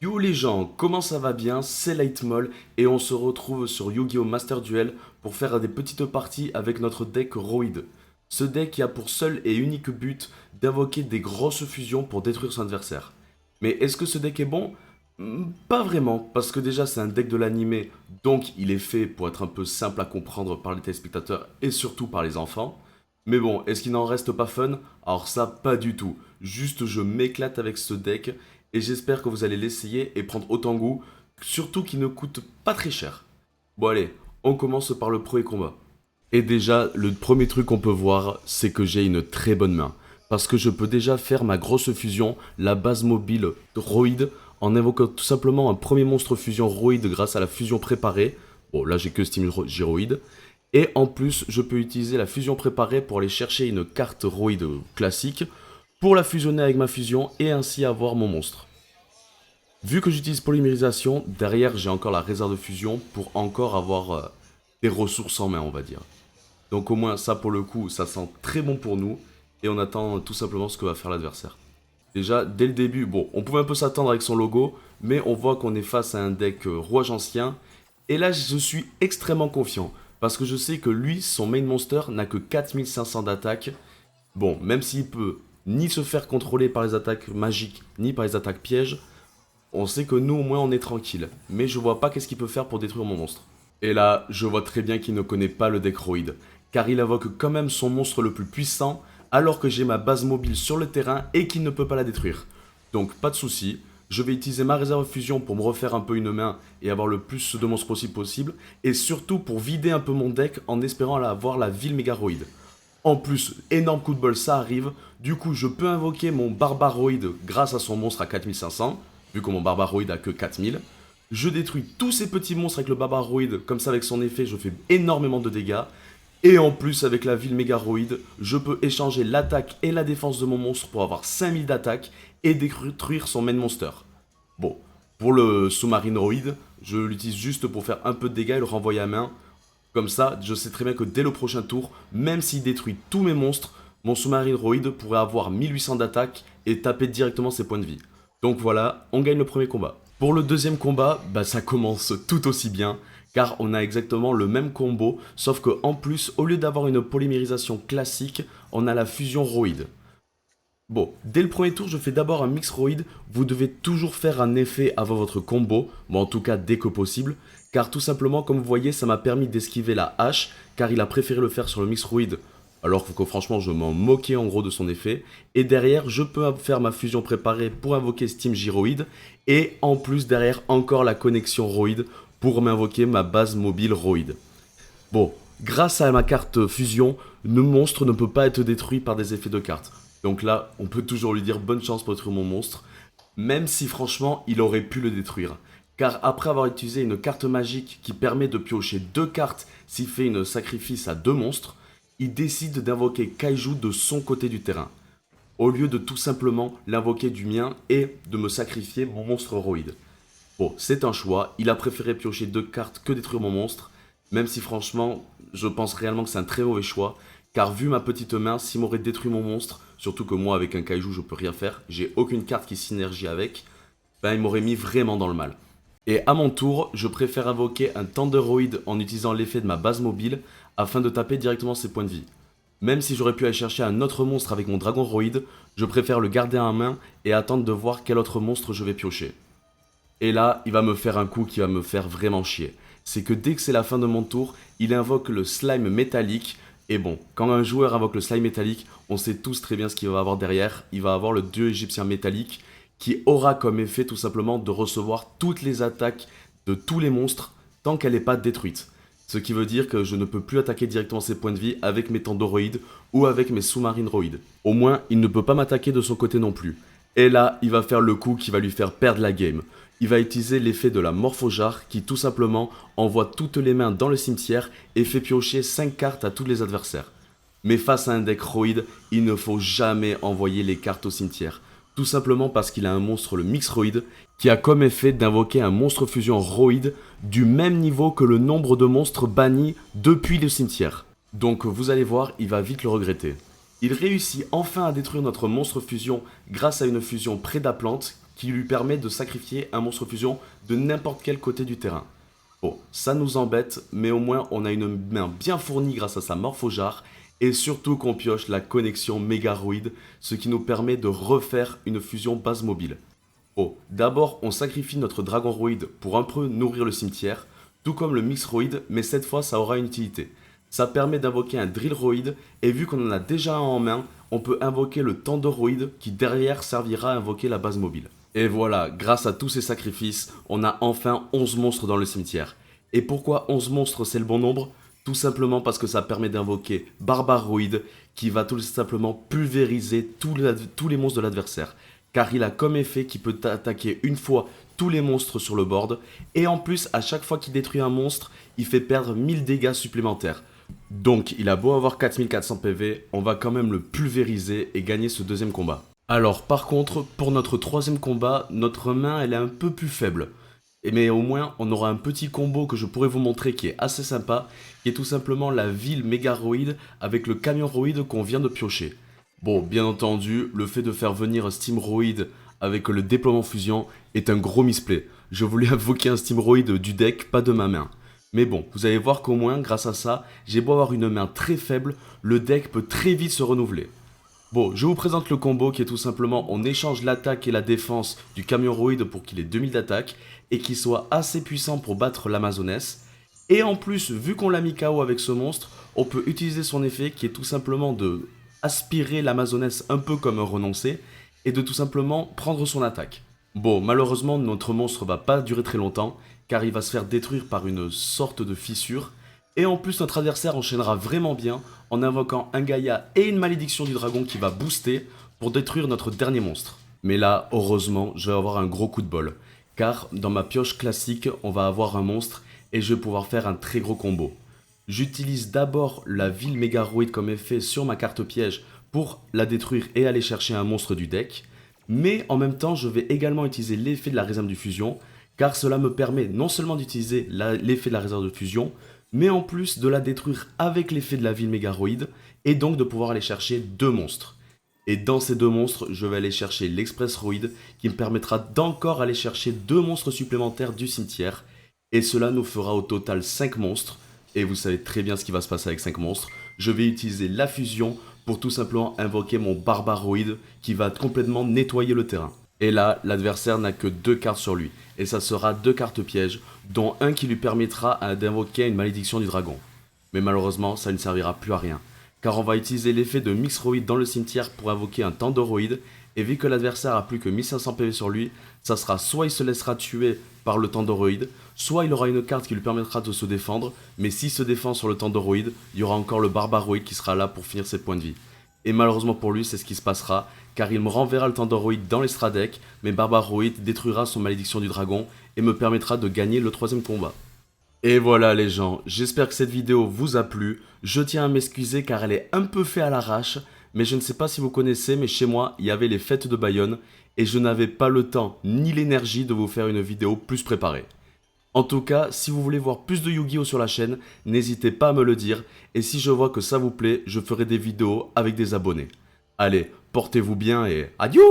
Yo les gens, comment ça va bien? C'est Lightmall et on se retrouve sur Yu-Gi-Oh! Master Duel pour faire des petites parties avec notre deck Roid. Ce deck qui a pour seul et unique but d'invoquer des grosses fusions pour détruire son adversaire. Mais est-ce que ce deck est bon? Pas vraiment, parce que déjà c'est un deck de l'animé, donc il est fait pour être un peu simple à comprendre par les téléspectateurs et surtout par les enfants. Mais bon, est-ce qu'il n'en reste pas fun? Alors ça, pas du tout. Juste je m'éclate avec ce deck et j'espère que vous allez l'essayer et prendre autant goût, surtout qu'il ne coûte pas très cher. Bon allez, on commence par le premier combat. Et déjà, le premier truc qu'on peut voir, c'est que j'ai une très bonne main. Parce que je peux déjà faire ma grosse fusion, la base mobile Roid, en invoquant tout simplement un premier monstre fusion Roid grâce à la fusion préparée. Bon, là j'ai que Steam Gyroid. Et en plus, je peux utiliser la fusion préparée pour aller chercher une carte Roid classique, pour la fusionner avec ma fusion et ainsi avoir mon monstre. Vu que j'utilise polymérisation, derrière j'ai encore la réserve de fusion pour encore avoir des ressources en main, on va dire. Donc au moins ça pour le coup, ça sent très bon pour nous et on attend tout simplement ce que va faire l'adversaire. Déjà, dès le début, bon, on pouvait un peu s'attendre avec son logo, mais on voit qu'on est face à un deck rouage ancien. Et là, je suis extrêmement confiant, parce que je sais que lui, son main monster n'a que 4500 d'attaque. Bon, même s'il peut ni se faire contrôler par les attaques magiques, ni par les attaques pièges, on sait que nous, au moins, on est tranquille. Mais je vois pas qu'est-ce qu'il peut faire pour détruire mon monstre. Et là, je vois très bien qu'il ne connaît pas le deck Roid, car il invoque quand même son monstre le plus puissant, alors que j'ai ma base mobile sur le terrain et qu'il ne peut pas la détruire. Donc pas de souci, je vais utiliser ma réserve fusion pour me refaire un peu une main et avoir le plus de monstres possible, et surtout pour vider un peu mon deck en espérant avoir la ville Mégaroid. En plus, énorme coup de bol, ça arrive, du coup je peux invoquer mon Barbaroid grâce à son monstre à 4500, vu que mon Barbaroid a que 4000. Je détruis tous ces petits monstres avec le Barbaroid, comme ça avec son effet je fais énormément de dégâts. Et en plus, avec la ville Mégaroid, je peux échanger l'attaque et la défense de mon monstre pour avoir 5000 d'attaque et détruire son main monster. Bon, pour le sous-marine Roid, je l'utilise juste pour faire un peu de dégâts et le renvoyer à main. Comme ça, je sais très bien que dès le prochain tour, même s'il détruit tous mes monstres, mon sous-marine Roid pourrait avoir 1800 d'attaque et taper directement ses points de vie. Donc voilà, on gagne le premier combat. Pour le deuxième combat, ça commence tout aussi bien, car on a exactement le même combo, sauf que en plus, au lieu d'avoir une polymérisation classique, on a la fusion Roid. Bon, dès le premier tour, je fais d'abord un mix Roid, vous devez toujours faire un effet avant votre combo, en tout cas dès que possible, car tout simplement, comme vous voyez, ça m'a permis d'esquiver la hache, car il a préféré le faire sur le mix Roid, alors que franchement, je m'en moquais en gros de son effet, et derrière, je peux faire ma fusion préparée pour invoquer Steam Gyroid, et en plus derrière, encore la connexion Roid, pour m'invoquer ma base mobile Roid. Bon, grâce à ma carte fusion, le monstre ne peut pas être détruit par des effets de cartes. Donc là, on peut toujours lui dire bonne chance pour détruire mon monstre, même si franchement, il aurait pu le détruire. Car après avoir utilisé une carte magique qui permet de piocher 2 cartes s'il fait une sacrifice à 2 monstres, il décide d'invoquer Kaiju de son côté du terrain, au lieu de tout simplement l'invoquer du mien et de me sacrifier mon monstre Roid. Bon, c'est un choix, il a préféré piocher 2 cartes que détruire mon monstre, même si franchement, je pense réellement que c'est un très mauvais choix, car vu ma petite main, s'il m'aurait détruit mon monstre, surtout que moi avec un kaiju je peux rien faire, j'ai aucune carte qui synergie avec, il m'aurait mis vraiment dans le mal. Et à mon tour, je préfère invoquer un Thunderoid en utilisant l'effet de ma base mobile, afin de taper directement ses points de vie. Même si j'aurais pu aller chercher un autre monstre avec mon Dragon Roid, je préfère le garder en main et attendre de voir quel autre monstre je vais piocher. Et là, il va me faire un coup qui va me faire vraiment chier. C'est que dès que c'est la fin de mon tour, il invoque le slime métallique. Et bon, quand un joueur invoque le slime métallique, on sait tous très bien ce qu'il va avoir derrière. Il va avoir le dieu égyptien métallique qui aura comme effet tout simplement de recevoir toutes les attaques de tous les monstres tant qu'elle n'est pas détruite. Ce qui veut dire que je ne peux plus attaquer directement ses points de vie avec mes Tandoroïdes ou avec mes sous-marines Roïdes. Au moins, il ne peut pas m'attaquer de son côté non plus. Et là, il va faire le coup qui va lui faire perdre la game. Il va utiliser l'effet de la Morphojar qui tout simplement envoie toutes les mains dans le cimetière et fait piocher 5 cartes à tous les adversaires. Mais face à un deck Roid, il ne faut jamais envoyer les cartes au cimetière. Tout simplement parce qu'il a un monstre, le Mix Roid, qui a comme effet d'invoquer un monstre fusion Roid du même niveau que le nombre de monstres bannis depuis le cimetière. Donc vous allez voir, il va vite le regretter. Il réussit enfin à détruire notre monstre fusion grâce à une fusion Prédaplante qui lui permet de sacrifier un monstre fusion de n'importe quel côté du terrain. Bon, ça nous embête, mais au moins on a une main bien fournie grâce à sa Morphojar, et surtout qu'on pioche la connexion Megaroid, ce qui nous permet de refaire une fusion base mobile. Oh, d'abord on sacrifie notre Dragoroid pour un peu nourrir le cimetière, tout comme le Mixroid, mais cette fois ça aura une utilité. Ça permet d'invoquer un Drillroid, et vu qu'on en a déjà un en main, on peut invoquer le Thundoroid qui derrière servira à invoquer la base mobile. Et voilà, grâce à tous ces sacrifices, on a enfin 11 monstres dans le cimetière. Et pourquoi 11 monstres c'est le bon nombre? Tout simplement parce que ça permet d'invoquer Barbaroid qui va tout simplement pulvériser tous les monstres de l'adversaire. Car il a comme effet qu'il peut attaquer une fois tous les monstres sur le board. Et en plus, à chaque fois qu'il détruit un monstre, il fait perdre 1000 dégâts supplémentaires. Donc il a beau avoir 4400 PV, on va quand même le pulvériser et gagner ce deuxième combat. Alors par contre, pour notre troisième combat, notre main elle est un peu plus faible. Mais au moins, on aura un petit combo que je pourrais vous montrer qui est assez sympa, qui est tout simplement la ville Megaroid avec le Camion-Roid qu'on vient de piocher. Bon, bien entendu, le fait de faire venir Steam-Roid avec le déploiement fusion est un gros misplay. Je voulais invoquer un Steam-Roid du deck, pas de ma main. Mais bon, vous allez voir qu'au moins, grâce à ça, j'ai beau avoir une main très faible, le deck peut très vite se renouveler. Bon, je vous présente le combo qui est tout simplement on échange l'attaque et la défense du Camion-Roid pour qu'il ait 2000 d'attaque et qu'il soit assez puissant pour battre l'Amazoness. Et en plus, vu qu'on l'a mis KO avec ce monstre, on peut utiliser son effet qui est tout simplement de aspirer l'Amazoness un peu comme un renoncé et de tout simplement prendre son attaque. Bon, malheureusement, notre monstre va pas durer très longtemps car il va se faire détruire par une sorte de fissure. Et en plus, notre adversaire enchaînera vraiment bien en invoquant un Gaïa et une malédiction du dragon qui va booster pour détruire notre dernier monstre. Mais là, heureusement, je vais avoir un gros coup de bol. Car dans ma pioche classique, on va avoir un monstre et je vais pouvoir faire un très gros combo. J'utilise d'abord la ville Megaroid comme effet sur ma carte piège pour la détruire et aller chercher un monstre du deck. Mais en même temps, je vais également utiliser l'effet de la réserve de fusion, car cela me permet non seulement d'utiliser l'effet de la réserve de fusion, mais en plus de la détruire avec l'effet de la ville Megaroid, et donc de pouvoir aller chercher deux monstres. Et dans ces deux monstres, je vais aller chercher l'Express Roid, qui me permettra d'encore aller chercher deux monstres supplémentaires du cimetière, et cela nous fera au total 5 monstres, et vous savez très bien ce qui va se passer avec 5 monstres. Je vais utiliser la fusion pour tout simplement invoquer mon Barbaroid, qui va complètement nettoyer le terrain. Et là, l'adversaire n'a que 2 cartes sur lui, et ça sera 2 cartes pièges, dont un qui lui permettra d'invoquer une malédiction du dragon. Mais malheureusement, ça ne servira plus à rien, car on va utiliser l'effet de Mixroid dans le cimetière pour invoquer un Thundoroid, et vu que l'adversaire a plus que 1500 PV sur lui, ça sera soit il se laissera tuer par le Thundoroid, soit il aura une carte qui lui permettra de se défendre, mais s'il se défend sur le Thundoroid, il y aura encore le Barbaroid qui sera là pour finir ses points de vie. Et malheureusement pour lui, c'est ce qui se passera, car il me renverra le Thundoroid dans l'extra deck, mais Barbaroid détruira son malédiction du dragon et me permettra de gagner le troisième combat. Et voilà les gens, j'espère que cette vidéo vous a plu. Je tiens à m'excuser car elle est un peu faite à l'arrache, mais je ne sais pas si vous connaissez, mais chez moi, il y avait les fêtes de Bayonne, et je n'avais pas le temps ni l'énergie de vous faire une vidéo plus préparée. En tout cas, si vous voulez voir plus de Yu-Gi-Oh sur la chaîne, n'hésitez pas à me le dire, et si je vois que ça vous plaît, je ferai des vidéos avec des abonnés. Allez, portez-vous bien et adieu!